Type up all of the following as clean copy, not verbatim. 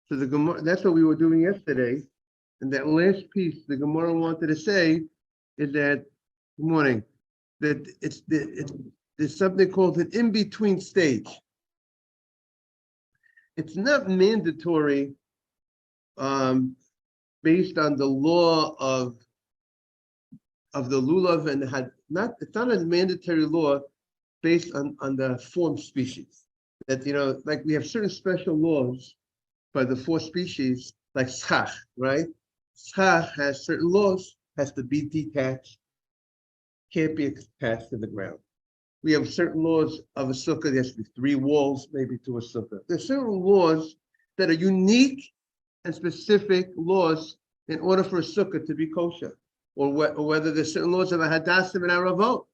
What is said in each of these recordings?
So the Gemara, that's what we were doing yesterday. And that last piece the Gemara wanted to say is that, good morning, that there's something called an in-between stage. It's not mandatory based on the law of the lulav and it's not a mandatory law based on the form species. That, like we have certain special laws by the four species, like Succah, right? Succah has certain laws, has to be detached, can't be attached to the ground. We have certain laws of a sukkah. There has to be 3 walls, maybe, to a sukkah. There's certain laws that are unique and specific laws in order for a sukkah to be kosher, or whether there's certain laws of a hadassim and aravot.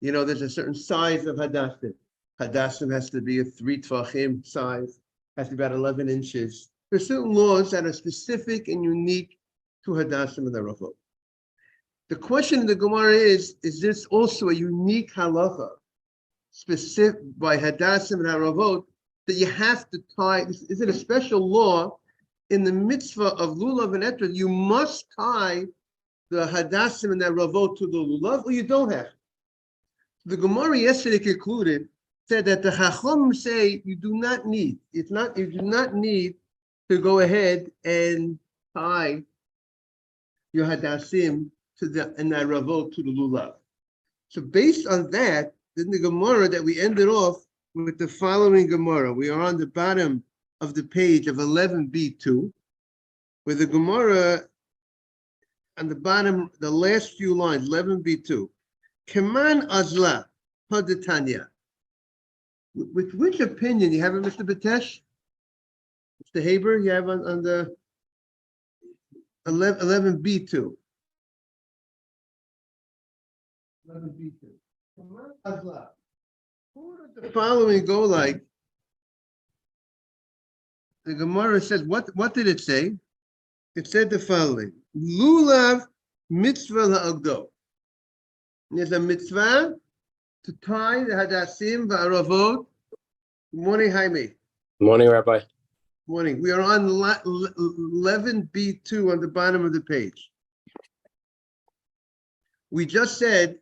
There's a certain size of hadassim. Hadassim has to be a 3 tvachim size, has to be about 11 inches. There's certain laws that are specific and unique to hadassim and aravot. The question in the Gemara is this also a unique halacha, specific by hadassim and haravot, that you have to tie? Is it a special law in the mitzvah of lulav and etrog? You must tie the hadassim and haravot to the lulav, or you don't have to. The Gemara yesterday said that the Chacham say you do not need. You do not need to go ahead and tie your hadassim and haravot to the lulav. So based on that, then the Gemara that we ended off with the following Gemara. We are on the bottom of the page of 11b2, where the Gemara on the bottom, the last few lines, 11b2. Keman azla hadetanya. With which opinion you have it, Mr. Batesh? Mr. Haber, you have on the 11b2. 11b2. Who does the following go like? The Gemara says, what did it say? It said the following: Lulav mitzvah la'agdo. There's a mitzvah to tie the hadassim v'aravot. Good morning, Jaime. Morning, Rabbi. Morning. We are on 11b2 on the bottom of the page. We just said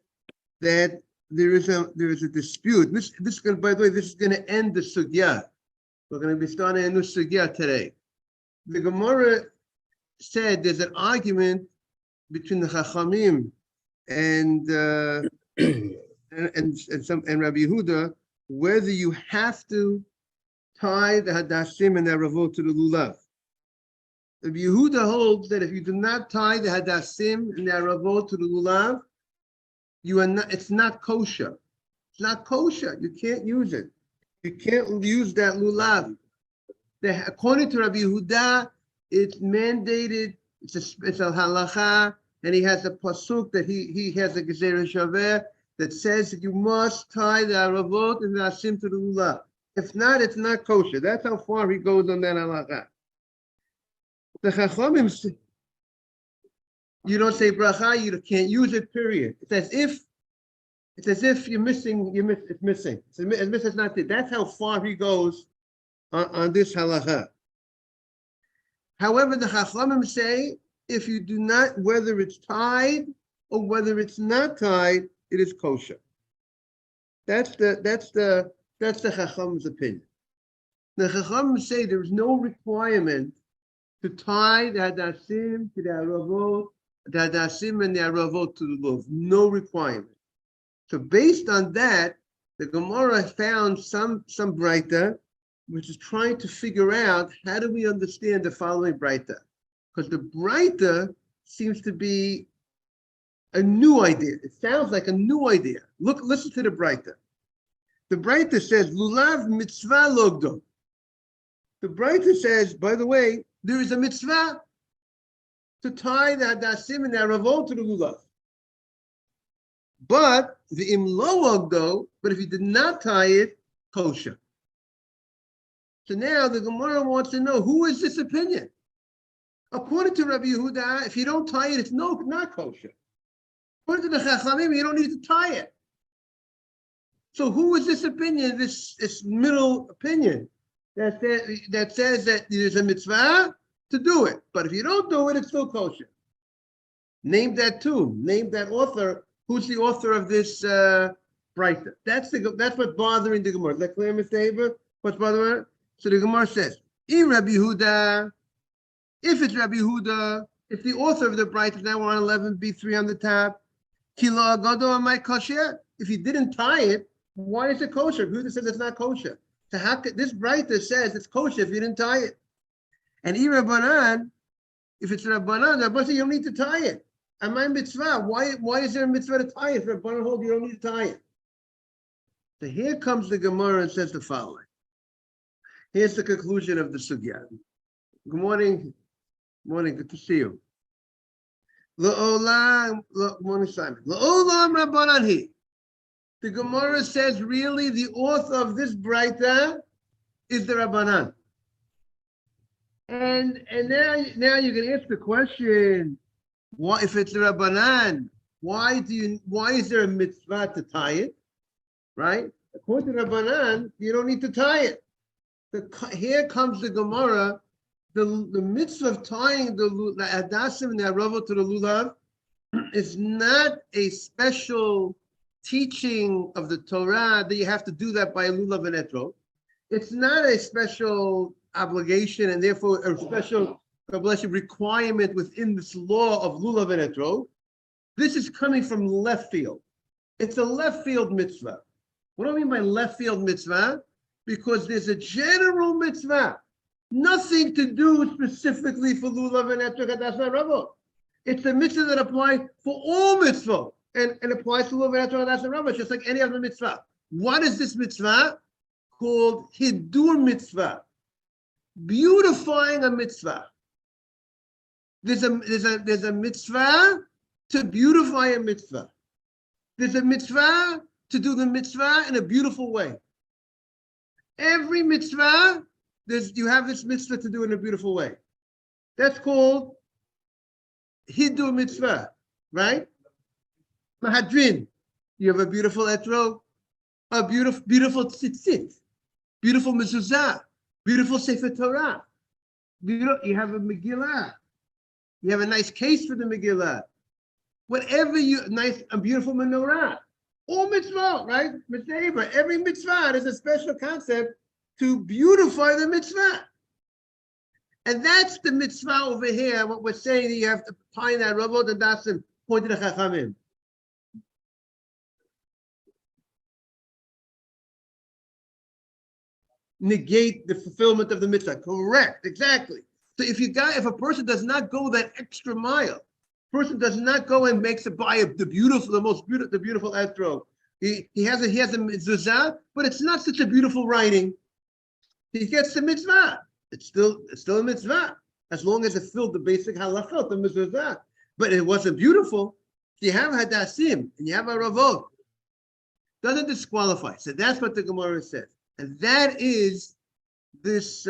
that there is a dispute. This is going to, by the way, this is going to end the Succah. We're going to be starting a new Succah today. The Gemara said there's an argument between the Chachamim and Rabbi Yehuda whether you have to tie the hadassim and the haravot to the lulav. Rabbi Yehuda holds that if you do not tie the hadassim and the haravot to the lulav, it's not kosher. It's not kosher. You can't use it. You can't use that lulav. According to Rabbi Yehuda, it's mandated. It's a halacha, and he has a pasuk that he has a gezerah shaveh that says that you must tie the haravot and the hadassim to the lulav. If not, it's not kosher. That's how far he goes on that halacha. The Chachamim say, you don't say bracha, you can't use it, period. It's as if you're missing, it's missing. It's not there. That's how far he goes on this halacha. However, the Chachamim say, if you do not, whether it's tied or whether it's not tied, it is kosher. That's the Chachamim's opinion. The Chachamim say there is no requirement to tie the hadassim to the haravot, the hadassim and the haravot to the lulav. No requirement. So based on that, the Gemara found some braita, which is trying to figure out how do we understand the following braita, because the braita seems to be a new idea. It sounds like a new idea. Listen to the braita. The braita says lulav mitzvah logdo. The braita says, by the way, there is a mitzvah to tie the hadassim and the haravot to the lulav. But the im lo ogdo, but if you did not tie it, kosher. So now the Gemara wants to know, who is this opinion? According to Rabbi Yehuda, if you don't tie it, it's not kosher. According to the Chachamim, you don't need to tie it. So who is this opinion, this middle opinion? that says that there's a mitzvah to do it. But if you don't do it, it's still kosher. Name that tomb. Name that author. Who's the author of this Breita? That's what's bothering the Gemara. Is that clear, Mr. Haber? What's bothering her? So the Gemara says, Rabbi Yehuda, if it's Rabbi Yehuda, if the author of the Breita, now we're on 11b3 on the top, Kilo Agodo am I kosher? If you didn't tie it, why is it kosher? Yehuda says it's not kosher. So how could, this Breita says it's kosher if you didn't tie it. And Rabbanan, if it's Rabbanan, Rabbanan says you don't need to tie it. Am I mitzvah? Why is there a mitzvah to tie it? If Rabbanan hold, you don't need to tie it. So here comes the Gemara and says the following. Here's the conclusion of the Succah. Good morning. Morning, good to see you. Good morning, Simon. La'olam Rabbanan hi. The Gemara says really the author of this Breita is the Rabbanan. And now you can ask the question, why, if it's the Rabbanan, why is there a mitzvah to tie it? Right? According to Rabbanan, you don't need to tie it. Here comes the Gemara, the mitzvah of tying the Hadassim and the Aravot to the Lulav is not a special teaching of the Torah that you have to do that by a Lulav and Etro. It's not a special obligation and therefore a special requirement within this law of Lulav and Etro. This is coming from left field. It's a left field mitzvah. What do I mean by left field mitzvah? Because there's a general mitzvah, nothing to do specifically for Lulav and Etro Hadas Ravot. It's a mitzvah that applies for all mitzvah and applies to Lulav and Etro Hadas Ravot, just like any other mitzvah. What is this mitzvah? Called Hidur mitzvah, beautifying a mitzvah. There's a mitzvah to beautify a mitzvah. There's a mitzvah to do the mitzvah in a beautiful way. Every mitzvah, you have this mitzvah to do in a beautiful way. That's called Hidur mitzvah, right? Mahadrin, you have a beautiful etro, a beautiful tzitzit, beautiful mezuzah, beautiful sefer Torah. You have a Megillah. You have a nice case for the Megillah. Whatever a beautiful menorah. All mitzvah, right? Mitzvah. Every mitzvah is a special concept to beautify the mitzvah. And that's the mitzvah over here. What we're saying that you have to find that Ravot and Dasim pointed to Chachamim. Negate the fulfillment of the mitzvah. Correct, exactly. So if a person does not go that extra mile, person does not go and makes it buy the beautiful etro. He has a mezuzah, but it's not such a beautiful writing. He gets the mitzvah. It's still a mitzvah as long as it filled the basic halachot, the mezuzah. But it wasn't beautiful. You have hadassim and you have a ravot. Doesn't disqualify. So that's what the Gemara says, and that is this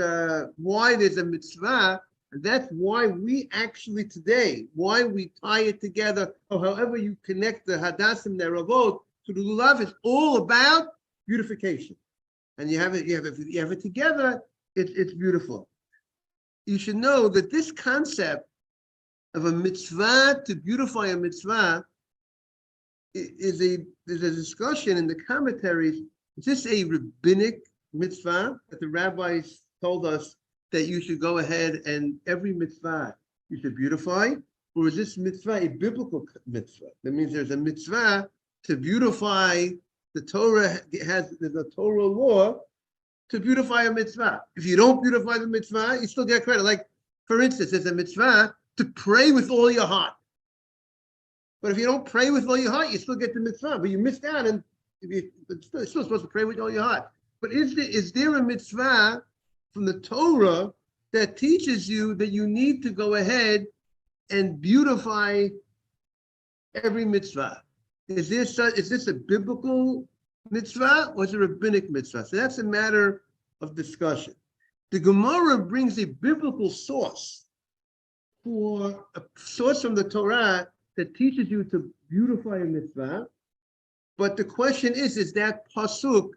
why there's a mitzvah. And that's why we actually today, why we tie it together, or however you connect the hadassim and the ravot to the lulav, is all about beautification. And you have it together, it's beautiful. You should know that this concept of a mitzvah to beautify a mitzvah there's a discussion in the commentaries. Is this a rabbinic mitzvah that the rabbis told us that you should go ahead and every mitzvah you should beautify? Or is this mitzvah a biblical mitzvah? That means there's a mitzvah to beautify the Torah, there's a Torah law to beautify a mitzvah. If you don't beautify the mitzvah, you still get credit. Like, for instance, there's a mitzvah to pray with all your heart. But if you don't pray with all your heart, you still get the mitzvah. But you missed out, and you're still supposed to pray with all your heart. But is there a mitzvah from the Torah that teaches you that you need to go ahead and beautify every mitzvah? Is this a biblical mitzvah or is it a rabbinic mitzvah? So that's a matter of discussion. The Gemara brings a biblical source for a source from the Torah that teaches you to beautify a mitzvah. But the question is that pasuk,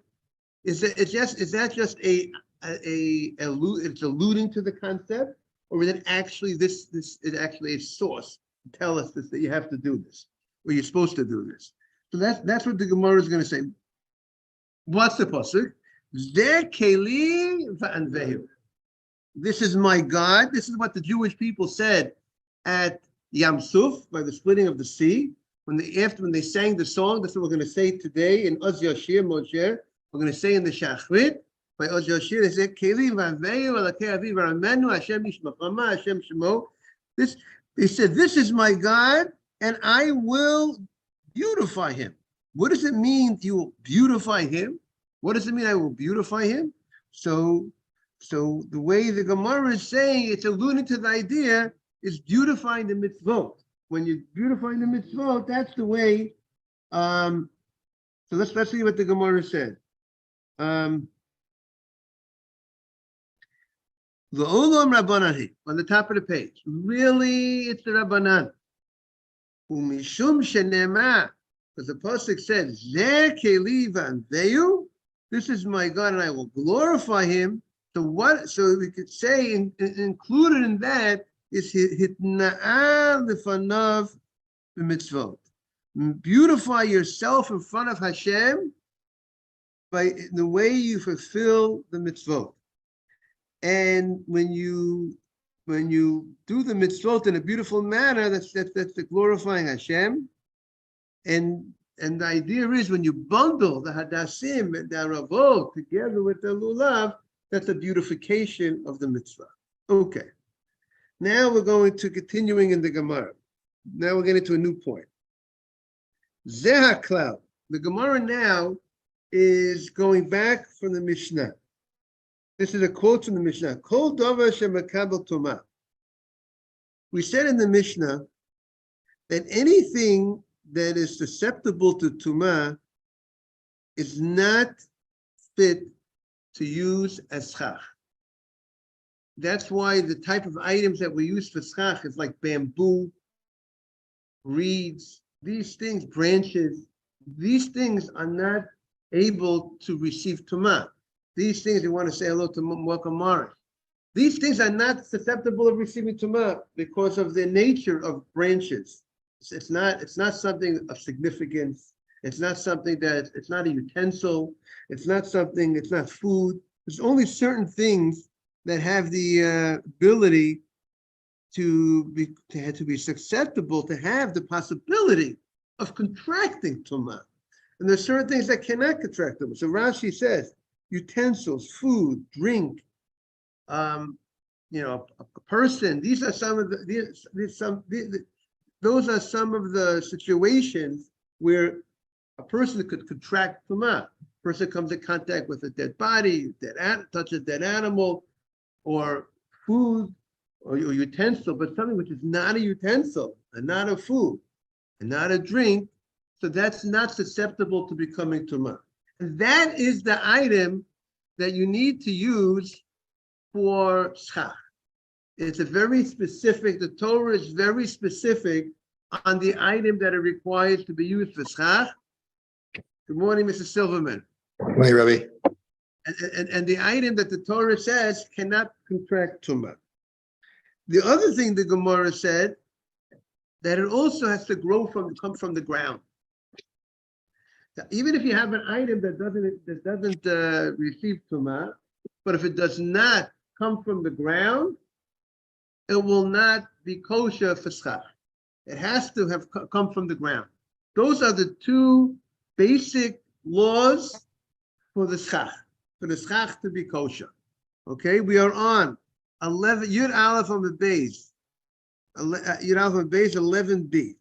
is that just a it's alluding to the concept, or is it actually this is actually a source to tell us this, that you have to do this, or you're supposed to do this? So that's what the Gemara is going to say. What's the pasuk? Zeh keli va'anvehu. This is my God. This is what the Jewish people said at Yam Suf by the splitting of the sea. When they sang the song, that's what we're going to say today in Oz Yashir Moshe. We're going to say in the Shachrit by Oz Yashir. They say keli va'anvehu alakei aviv aramenu Hashem yishmachama Hashem shemo. This they said, this is my God, and I will beautify him. What does it mean you will beautify him? What does it mean I will beautify him? So the way the Gemara is saying, it's alluding to the idea, is beautifying the mitzvot. When you're beautifying the mitzvot, that's the way. So let's see what the Gemara said. The Olam Rabbanan on the top of the page. Really, it's the Rabbanan. Umishum shenema, because the pasuk says, "Zeh keli va'anvehu." This is my God, and I will glorify him. So what? So we could say included in that is hitna'a lefanav b'mitzvot. Beautify yourself in front of Hashem by the way you fulfill the mitzvot. And when you do the mitzvot in a beautiful manner, that's the glorifying Hashem. And the idea is when you bundle the hadassim and the aravot together with the lulav, that's a beautification of the mitzvah. Okay. Now we're going to continuing in the Gemara. Now we're getting to a new point. Zeh HaKlal. The Gemara now is going back from the Mishnah. This is a quote from the Mishnah. Kol davar shemakabel tumah. We said in the Mishnah that anything that is susceptible to tumah is not fit to use as schach. That's why the type of items that we use for schach is like bamboo, reeds, these things, branches. These things are not able to receive tumah. These things, you want to say hello to welcome Morris. These things are not susceptible of receiving tumah because of the nature of branches. It's not something of significance. It's not something that, it's not a utensil. It's not food. There's only certain things that have the ability to be susceptible, to have the possibility of contracting tumah. And there's certain things that cannot contract tumah. So Rashi says, utensils, food, drink, a person. These are some of those are some of the situations where a person could contract tumah. A person comes in contact with a dead body, touch a dead animal, or food, or utensil, but something which is not a utensil, and not a food, and not a drink. So that's not susceptible to becoming tumah. And that is the item that you need to use for schach. It's a very specific, the Torah is very specific on the item that it requires to be used for schach. Good morning, Mr. Silverman. Good morning, Rabbi. And the item that the Torah says cannot contract tumah. The other thing the Gemara said, that it also has to come from the ground. Even if you have an item that doesn't receive tumah, but if it does not come from the ground, it will not be kosher for schach. It has to have come from the ground. Those are the two basic laws for the schach to be kosher. Okay, we are on 11 Yud Aleph on the base. Yud Aleph on the base 11b.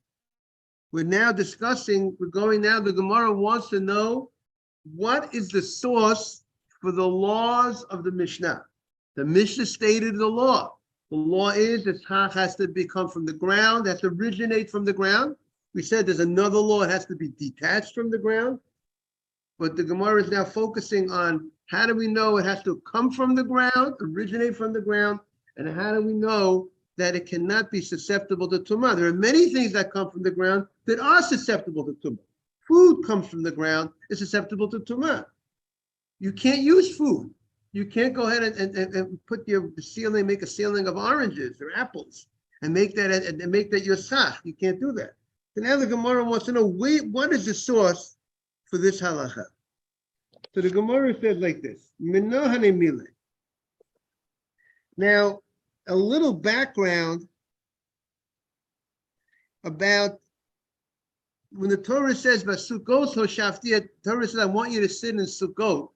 We're now discussing, the Gemara wants to know what is the source for the laws of the Mishnah. The Mishnah stated the law. The law is that schach has to come from the ground, has to originate from the ground. We said there's another law, it has to be detached from the ground. But the Gemara is now focusing on how do we know it has to come from the ground, originate from the ground, and how do we know that it cannot be susceptible to tumah? There are many things that come from the ground that are susceptible to tumah. Food comes from the ground, is susceptible to tumah. You can't use food. You can't go ahead and put your ceiling, make a ceiling of oranges or apples, and make that your schach. You can't do that. So now the Gemara wants to know, what is the source for this halacha? So the Gemara says like this: Minahane mile. Now, a little background about when the Torah says, "Sukkot hoshafti," Torah says, "I want you to sit in Sukkot,"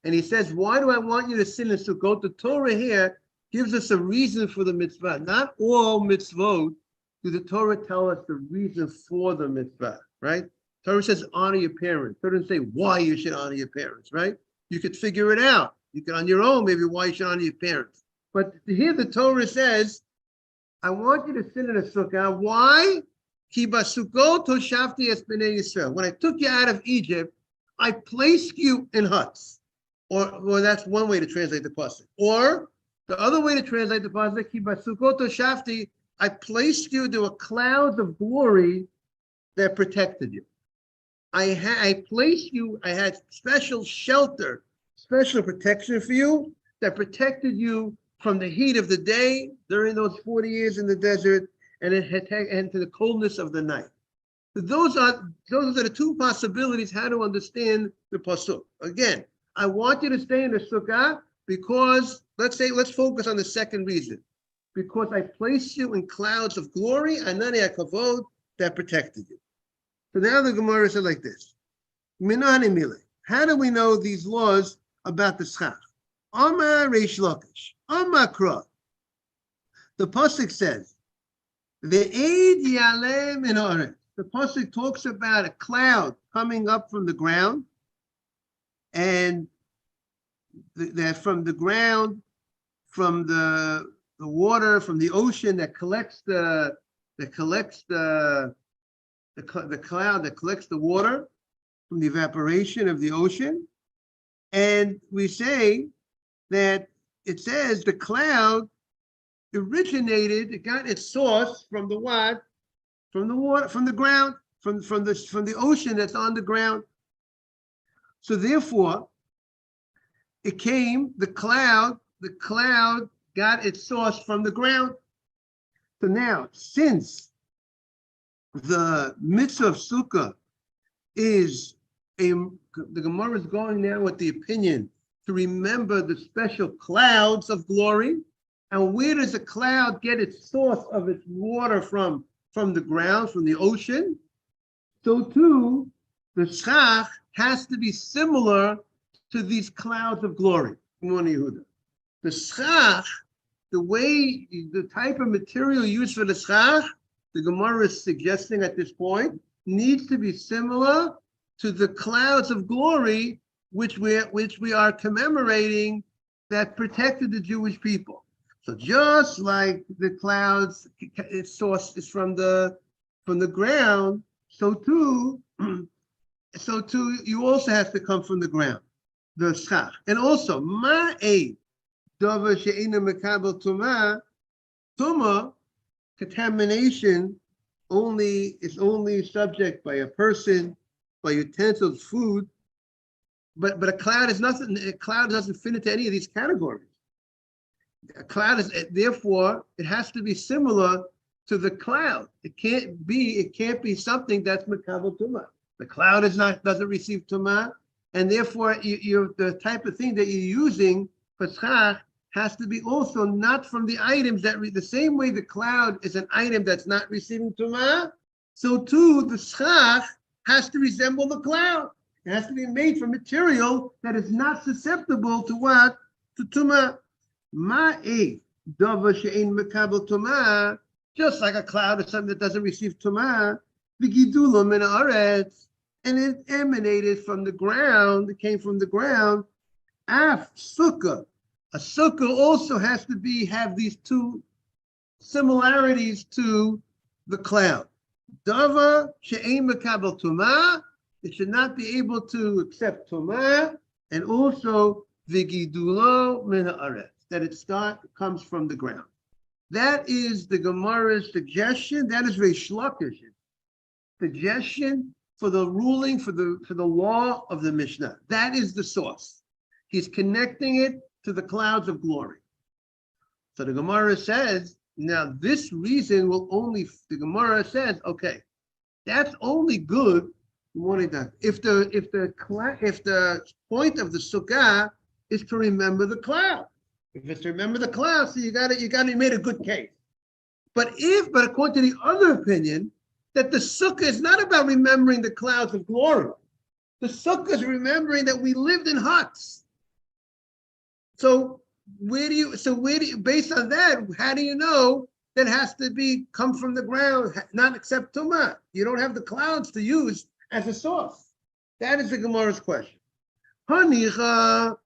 and he says, "Why do I want you to sit in Sukkot?" The Torah here gives us a reason for the mitzvah. Not all mitzvot do the Torah tell us the reason for the mitzvah, right? Torah says honor your parents. Torah doesn't say why you should honor your parents, right? You could figure it out. You can on your own maybe why you should honor your parents. But here the Torah says, I want you to sit in a sukkah. Why? Ki basukot hoshafti es bnei Yisrael. When I took you out of Egypt, I placed you in huts. Or that's one way to translate the pasuk. Or the other way to translate the pasuk, Ki basukot hoshafti, I placed you to a cloud of glory that protected you. I placed you, I had special shelter, special protection for you that protected you from the heat of the day during those 40 years in the desert and to the coldness of the night. So those are the two possibilities how to understand the pasuk. Again, I want you to stay in the sukkah because let's focus on the second reason. Because I placed you in clouds of glory, anani hakavod, that protected you. So now the Gemara said like this: Minahane mile. How do we know these laws about the schach? Amar Reish Lakish, Amar Kra. The pasuk says, "Ve'ed yaleh min haaretz." The pasuk talks about a cloud coming up from the ground, and that from the ground, from the water, from the ocean that collects the cloud that collects the water from the evaporation of the ocean. And we say that it says the cloud originated, it got its source from the what? From the water, from the ground, from the ocean that's on the ground. So therefore, the cloud got its source from the ground. So now, since the mitzvah of Sukkah the Gemara is going now with the opinion to remember the special clouds of glory. And where does the cloud get its source of its water from? From the ground, from the ocean. So too, the schach has to be similar to these clouds of glory. The schach, the type of material used for the schach, the Gemara is suggesting at this point, needs to be similar to the clouds of glory which we are commemorating that protected the Jewish people. So just like the clouds, its source is from the ground, so too you also have to come from the ground, the schach. And also, ma'e davar she'ena mekabel tumah, contamination is only subject by a person, by utensils, food, but a cloud is nothing. A cloud doesn't fit into any of these categories. A cloud therefore it has to be similar to the cloud. It can't be something that's mekabel tumah. The cloud doesn't receive tumah, and therefore the type of thing that you're using for schach has to be also not from the items the same way the cloud is an item that's not receiving tumah, so too the schach has to resemble the cloud. It has to be made from material that is not susceptible to what? To tumah. Ma'e davar she'ein mekabel tumah, just like a cloud is something that doesn't receive tumah, v'gidulo min haaretz, and it emanated from the ground, it came from the ground. Af sukkah. A sukkah also has to have these two similarities to the cloud. Davar she'ein mekabel tumah, it should not be able to accept tumah, and also v'gidulo min haaretz, that it comes from the ground. That is the Gemara's suggestion. That is Reish Lakish's suggestion for the ruling, for the law of the Mishnah. That is the source. He's connecting it to the clouds of glory. So the Gemara says, now this reason will only, the Gemara says, okay, that's only good if the point of the Sukkah is to remember the cloud. If it's to remember the cloud, so you made a good case. But according to the other opinion, that the Sukkah is not about remembering the clouds of glory. The Sukkah is remembering that we lived in huts. So based on that, how do you know that has to come from the ground, not except Tumah? You don't have the clouds to use as a source. That is the Gemara's question. Hanicha,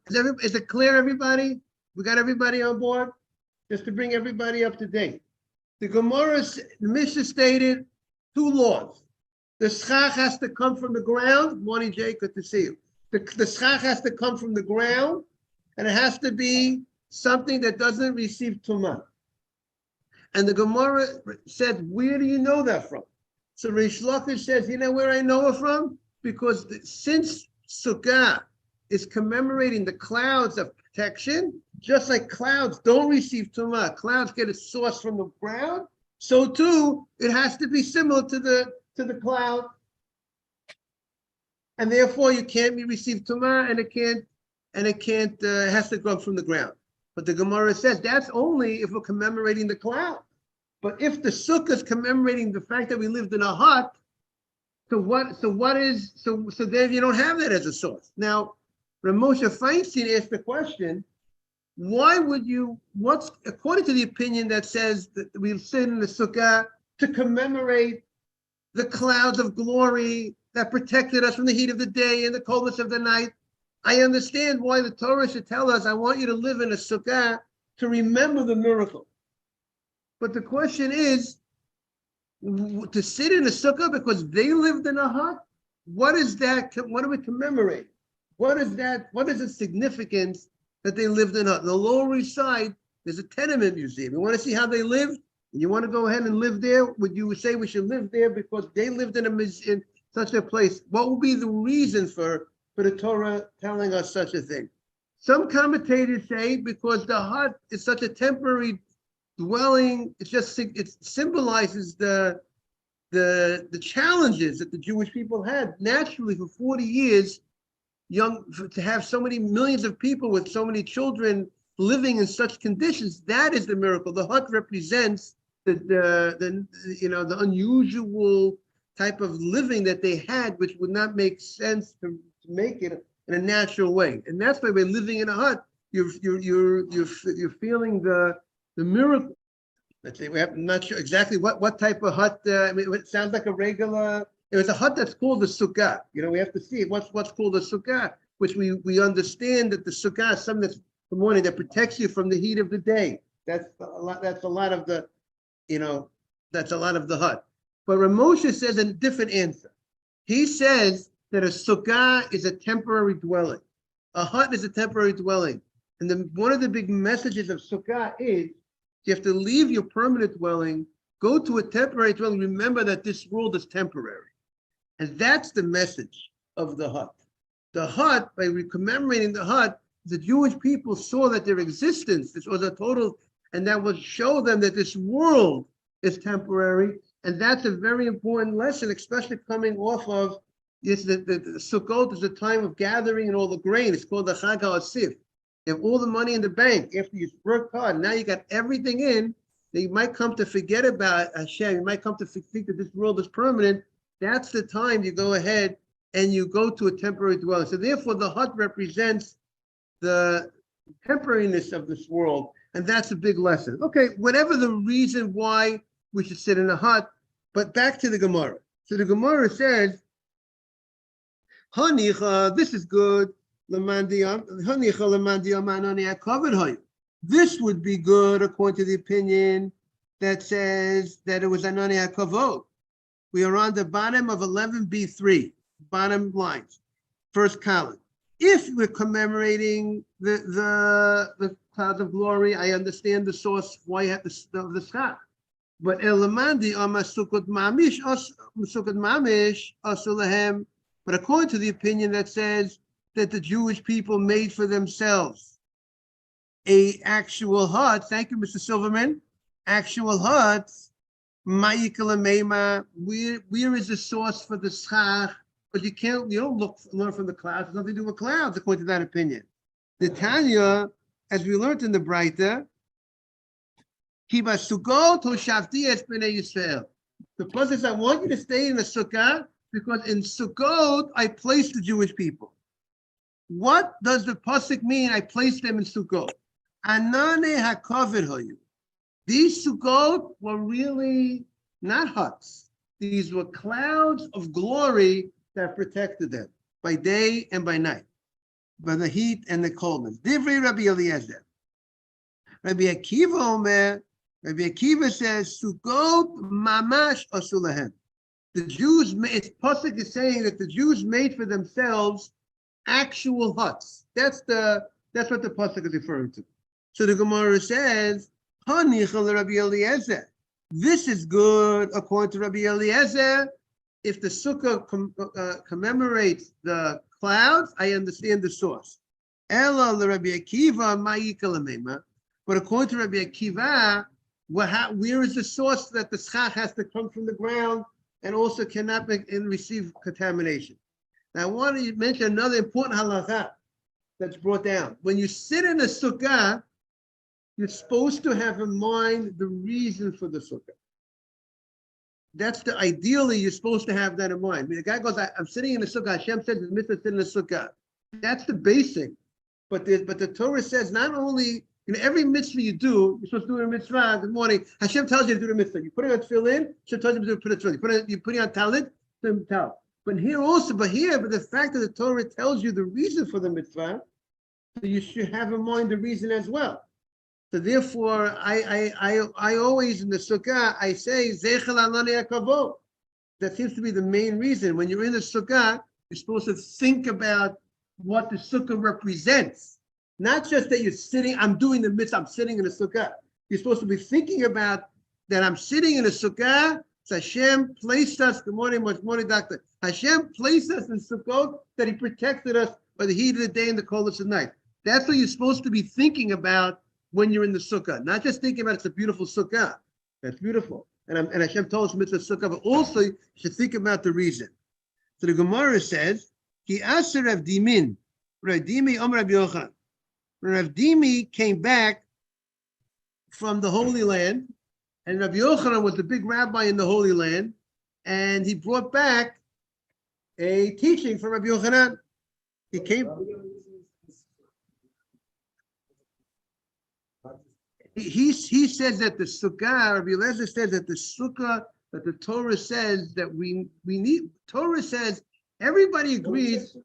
is it clear, everybody? We got everybody on board? Just to bring everybody up to date. The Mishnah stated 2 laws. The schach has to come from the ground. Good morning, Jay, good to see you. The schach has to come from the ground, and it has to be something that doesn't receive tumah. And the Gemara said, where do you know that from? So Rish Lakish says, you know where I know it from? Because since Sukkah is commemorating the clouds of protection, just like clouds don't receive tumah, clouds get a source from the ground, so too it has to be similar to the cloud, and therefore you can't receive tumah, and it has to come from the ground. But the Gemara says that's only if we're commemorating the cloud. But if the sukkah is commemorating the fact that we lived in a hut, so then you don't have that as a source. Now, Ramosha Feinstein asked the question, what's according to the opinion that says that we sit in the sukkah to commemorate the clouds of glory that protected us from the heat of the day and the coldness of the night? I understand why the Torah should tell us, I want you to live in a sukkah to remember the miracle. But the question is, to sit in a sukkah because they lived in a hut? What is that? What do we commemorate? What is that? What is the significance that they lived in a hut? On the Lower East Side, there's a tenement museum. You want to see how they lived? And you want to go ahead and live there? Would you say we should live there because they lived in such a place? What would be the reason for the Torah telling us such a thing? Some commentators say because the hut is such a temporary dwelling, it symbolizes the challenges that the Jewish people had. Naturally, for 40 years, to have so many millions of people with so many children living in such conditions, that is the miracle. The hut represents the unusual type of living that they had, which would not make sense to make it in a natural way. And that's why we're living in a hut. You're feeling the miracle. Let's say I'm not sure exactly what type of hut. It sounds like a regular. It was a hut that's called the Sukkah. We have to see what's called the Sukkah, which we understand that the Sukkah is something that's the morning that protects you from the heat of the day. That's a lot of the hut. But Ramosha says a different answer. He says that a Sukkah is a temporary dwelling. A hut is a temporary dwelling. And one of the big messages of Sukkah is you have to leave your permanent dwelling, go to a temporary dwelling, remember that this world is temporary. And that's the message of the hut. The hut, by commemorating the hut, the Jewish people saw that their existence, this was a total, and that would show them that this world is temporary. And that's a very important lesson, especially coming off of the Sukkot is a time of gathering and all the grain. It's called the Chag HaAsif. You have all the money in the bank after you worked hard. Now you got everything in. That you might come to forget about Hashem. You might come to think that this world is permanent. That's the time you go ahead and you go to a temporary dwelling. So therefore, the hut represents the temporariness of this world, and that's a big lesson. Okay, whatever the reason why we should sit in a hut, but back to the Gemara. So the Gemara says, Hanicha, this is good. This would be good according to the opinion that says that it was Anani HaKavod. We are on the bottom of 11b3, bottom lines, first column. If we're commemorating the clouds of glory, I understand the source why you have the sky. But elamandi amasukot mamish asulahem. But according to the opinion that says that the Jewish people made for themselves a actual hut. Thank you, Mr. Silverman. Actual huts. Where is the source for the schach? But you don't learn from the clouds. There's nothing to do with clouds, according to that opinion. The Tanya, as we learned in the Breita, Kiba Sukkot Hoshavti Es Bnei Yisrael. The person says, I want you to stay in the Sukkah because in Sukkot I placed the Jewish people. What does the pasuk mean? I placed them in Sukkot. Anane hakovid hoyu. These Sukkot were really not huts. These were clouds of glory that protected them by day and by night, by the heat and the coldness. Divrei Rabbi Eliezer. Rabbi Akiva says, Sukkot mamash asulahem. The Jews, its pasuk is saying that the Jews made for themselves actual huts. That's what the pasuk is referring to. So the Gemara says, Hanichal Rabbi Eliezer. This is good according to Rabbi Eliezer. If the sukkah commemorates the clouds, I understand the source. Ela Rabbi Akiva ma'ikalamema. But according to Rabbi Akiva, where is the source that the schach has to come from the ground and also cannot make and receive contamination? Now, I want to mention another important halakha that's brought down. When you sit in a sukkah, you're supposed to have in mind the reason for the sukkah. Ideally, you're supposed to have that in mind. I mean, the guy goes, I'm sitting in the sukkah. Hashem says it's mitzvah to sit in the sukkah. That's the basic. But the Torah says not only, every mitzvah you do, you're supposed to do a mitzvah. Good morning. Hashem tells you to do the mitzvah. You put it on tefillin, Hashem tells you to put it on tefillin. You put it on talit, talit. But the fact that the Torah tells you the reason for the mitzvah, so you should have in mind the reason as well. So therefore, I always in the sukkah I say Zeichel Alani Akavod. That seems to be the main reason. When you're in the sukkah, you're supposed to think about what the sukkah represents. Not just that you're sitting, I'm doing the mitzvah, I'm sitting in the sukkah. You're supposed to be thinking about that I'm sitting in the sukkah. So Hashem placed us, good morning, doctor. Hashem placed us in Sukkot that He protected us by the heat of the day and the coldness of the night. That's what you're supposed to be thinking about when you're in the sukkah. Not just thinking about it's a beautiful sukkah. That's beautiful. And Hashem told us mitzvah sukkah, but also you should think about the reason. So the Gemara says, Ki aser Rav Dimin, Rav Dimi Om Rabbi Yochanan. Rav Dimi came back from the Holy Land, and Rabbi Yochanan was the big rabbi in the Holy Land, and he brought back a teaching from Rabbi Yochanan. He came. He says that the sukkah, Rabbi Eliezer says that the sukkah, that the Torah says that we need. Torah says everybody agrees.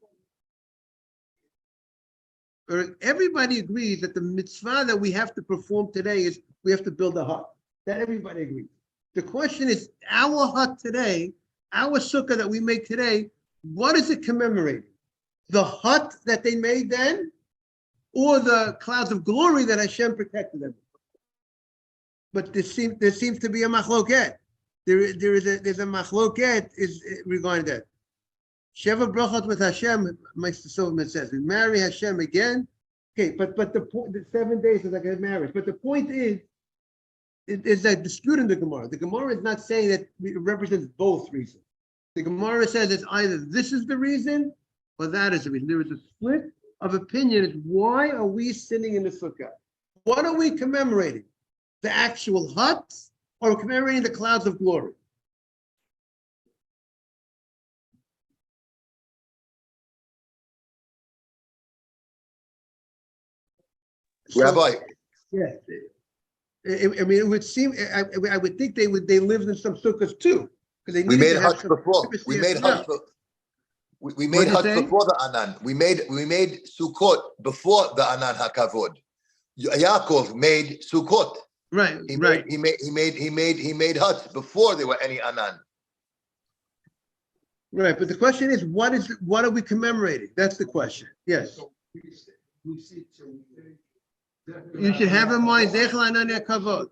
Or everybody agrees that the mitzvah that we have to perform today is we have to build a hut. That everybody agrees. The question is, our hut today, our sukkah that we make today, what is it commemorating? The hut that they made then, or the clouds of glory that Hashem protected them? But there seems to be a machloket. There's a machloket regarding that. Sheva brachot with Hashem, Meister Silverman says, we marry Hashem again. Okay, but the 7 days is like a marriage. But the point is that dispute in the Gemara. The Gemara is not saying that it represents both reasons. The Gemara says it's either this is the reason or that is the reason. There is a split of opinion. It's why are we sitting in the sukkah? What are we commemorating? The actual hut or commemorating the clouds of glory? Rabbi. Yes. I mean, it would seem. I would think they lived in some sukkahs too, because they made huts before. We made huts. We made huts before the Anan. We made Sukkot before the Anan Hakavod. Yaakov made Sukkot. Right. He made huts before there were any Anan. Right, but the question is, what are we commemorating? That's the question. Yes. You should have in mind Zeichel Anania Kavod.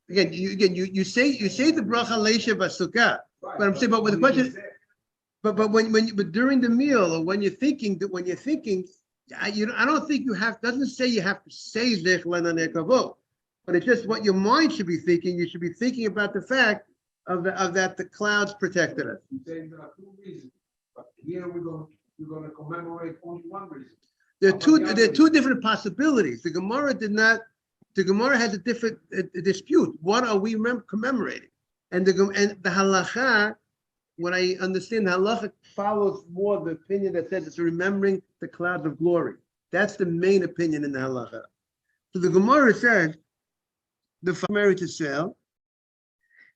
Again, you say the bracha leisha b'sukkah, but I'm saying, but with the question, but during the meal or when you're thinking, I don't think you have. Doesn't say you have to say Zech Lena Nekavot, but it's just what your mind should be thinking. You should be thinking about the fact of that the clouds protected us. You're saying there are two reasons, but here we're going to commemorate only one reason. There are two different possibilities. The Gemara has a different dispute. What are we commemorating? And the halacha, what I understand, the halacha follows more the opinion that says it's remembering the clouds of glory. That's the main opinion in the halacha. So the Gemara says, the married to sell.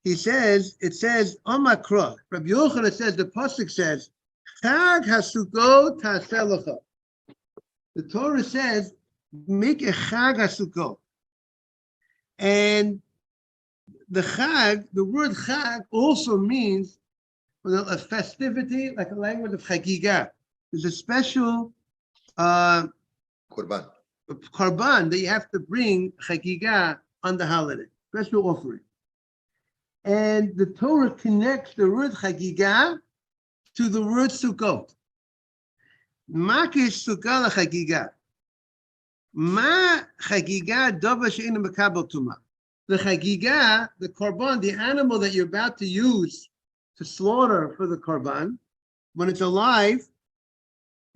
It says, Omakra. Rabbi Yochanan says, the pasuk says, Chag hasukot ta'aselecha. The Torah says, make a Chag hasukot. And the Chag, the word Chag also means a festivity, like a language of Chagigah. There's a special Korban that you have to bring Chagigah on the holiday, special offering. And the Torah connects the word Chagigah to the word Sukkot. Makish Sukkah Chagigah. Ma Chagigah Dava She'ina Mekabel Tumah. The Chagigah, the Korban, the animal that you're about to use to slaughter for the Korban, when it's alive,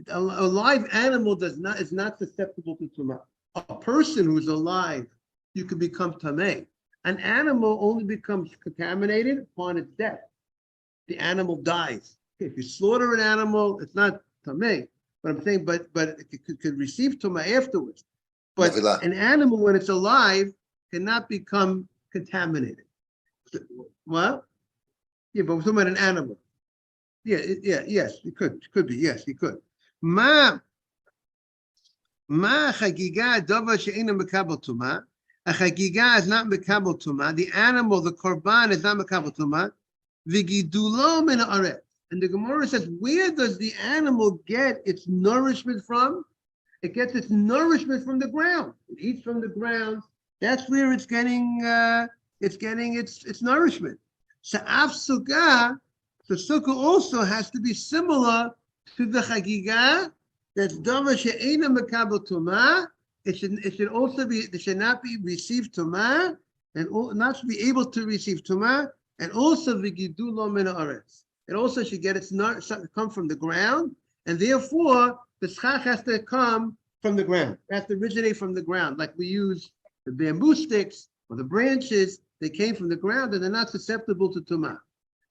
a live animal is not susceptible to Tumah. A person who's alive, you can become Tameh. An animal only becomes contaminated upon its death. The animal dies. If you slaughter an animal, it's not Tameh. But I'm saying, but it could receive Tumah afterwards. But an animal, when it's alive, cannot become contaminated. Well, yeah, but we're talking about an animal. Yes, it could be. Yes, it could. Ma chagigah dava she'ina mekabel tumah. A chagigah is not mekabel tumah. The animal, the korban, is not mekabel tumah. V'gidulo min haaretz. And the Gemara says, where does the animal get its nourishment from? It gets its nourishment from the ground. It eats from the ground. That's where it's getting its nourishment. So Sukkah, the Sukkah also has to be similar to the Chagigah. That's Dava she'ena mekabel tumah. It should also be. It should not be received tumah, and not be able to receive tumah, and also v'gidulo min haaretz. It also should get its come from the ground, and therefore the schach has to come from the ground. It has to originate from the ground, like we use the bamboo sticks or the branches. They came from the ground, and they're not susceptible to tumah.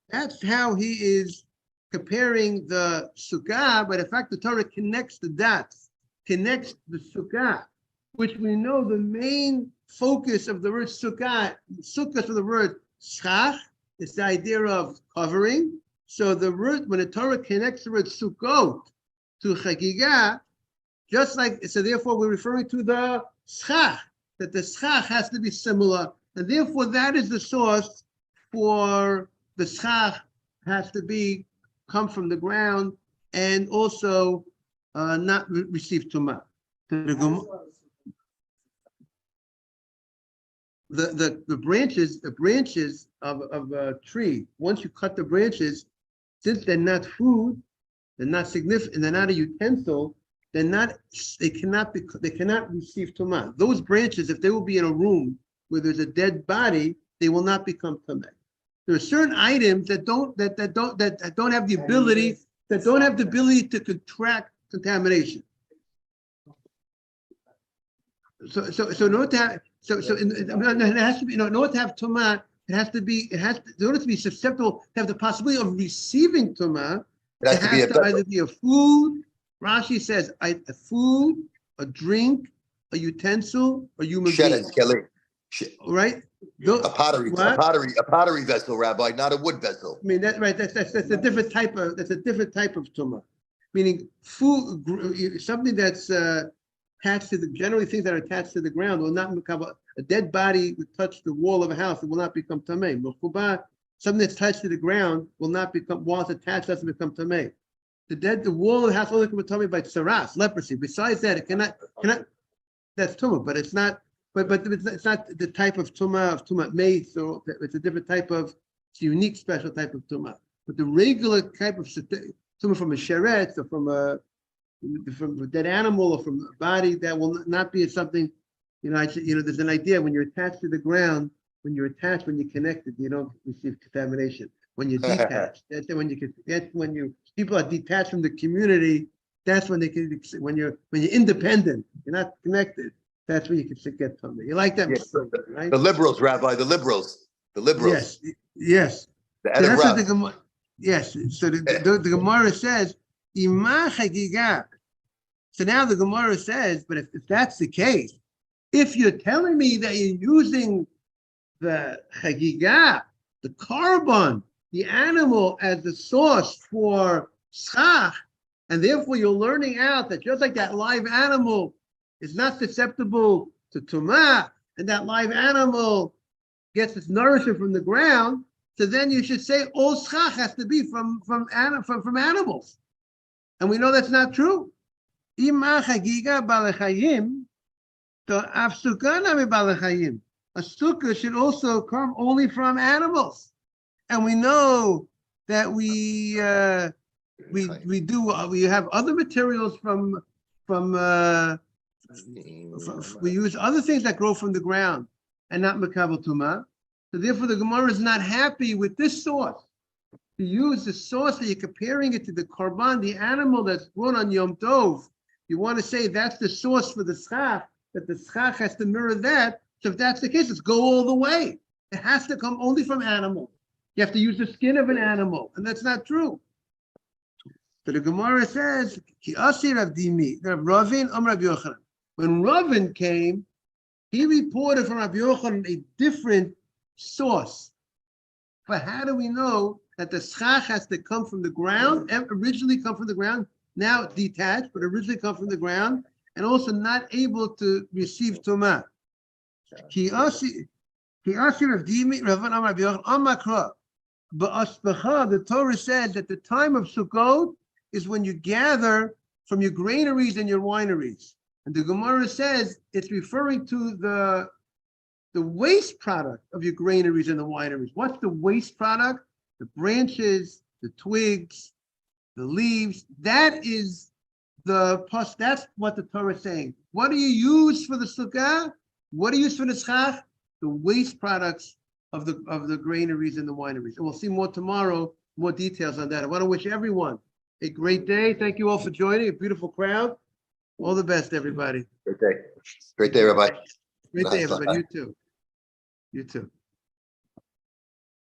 That's how he is comparing the sukkah, but in fact the Torah connects the dots, connects the sukkah, which we know the main focus of the word sukkah from the word schach, is the idea of covering. So the word, when the Torah connects the word sukkot to chagigah, just like, so therefore we're referring to the schach, that the schach has to be similar, and therefore that is the source for the schach has to come from the ground and also not receive tumah. The branches of a tree, once you cut the branches, since they're not food, they're not significant, they're not a utensil, they cannot receive tumah. Those branches, if they will be in a room where there's a dead body, they will not become tumah. There are certain items that don't have the ability to contract contamination. So in order to have it has to be, in order to have tumah, in order to be susceptible, to have the possibility of receiving tumah, it has to either be a food. Rashi says a food, a drink, a utensil, a human being. Right? A pottery vessel, Rabbi, not a wood vessel. I mean that's a different type of tumah, meaning food, something that's attached to generally things that are attached to the ground will not become a dead body would touch the wall of a house, it will not become tamei. Something that's touched to the ground will not become, while it's attached, doesn't become tamei. The wall of the house only can become tamei by tsaras, leprosy. Besides that, it cannot. That's tumah, but it's not. But it's not the type of tumah mace, or it's a different type of, it's a unique, special type of tumah. But the regular type of someone from a sheret or from a dead animal or from a body, that will not be something. There's an idea when you're attached to the ground. When you're connected, you don't receive contamination. When you're detached, that's when people are detached from the community. That's when they can. When you're independent, you're not connected. That's when you can get tummy. You like that, right? The liberals, Rabbi, the liberals. Yes. The So that's what the Arab. Gemara. Yes. So the Gemara says, "Ima chagiga." So now the Gemara says, but if that's the case, if you're telling me that you're using the chagiga, the carbon, the animal as the source for schach, and therefore you're learning out that just like that live animal is not susceptible to tumah, and that live animal gets its nourishment from the ground, so then you should say all schach has to be from animals, and we know that's not true. Ima chagiga balechayim, to af sukkah nami balechayim. A sukkah should also come only from animals, and we know that we have other materials from we use other things that grow from the ground and not makabel tumah. So therefore, the Gemara is not happy with this source. To use the source that you're comparing it to the korban, the animal that's grown on Yom Tov. You want to say that's the source for the schach, that the schach has to mirror that. So if that's the case, let's go all the way. It has to come only from animals. You have to use the skin of an animal, and that's not true. So the Gemara says, Ki asi Rav Dimi, Ravin Rav Yochanan. When Ravin came, he reported from Rav Yochanan a different source. But how do we know that the schach has to come from the ground, originally come from the ground, now detached, but originally come from the ground, and also not able to receive tumah? Ki asi Rav Dimi, Ravin Rav Yochanan, Amakra. But the Torah said that the time of Sukkot is when you gather from your granaries and your wineries. And the Gemara says it's referring to the waste product of your granaries and the wineries. What's the waste product? The branches, the twigs, the leaves. That is that's what the Torah is saying. What do you use for the Sukkah? What do you use for the Schach? The waste products of the granaries and the wineries. And we'll see more tomorrow, more details on that. I want to wish everyone a great day. Thank you all for joining. A beautiful crowd. All the best, everybody. Great day. Great day, Rabbi. Great day, everybody. You too.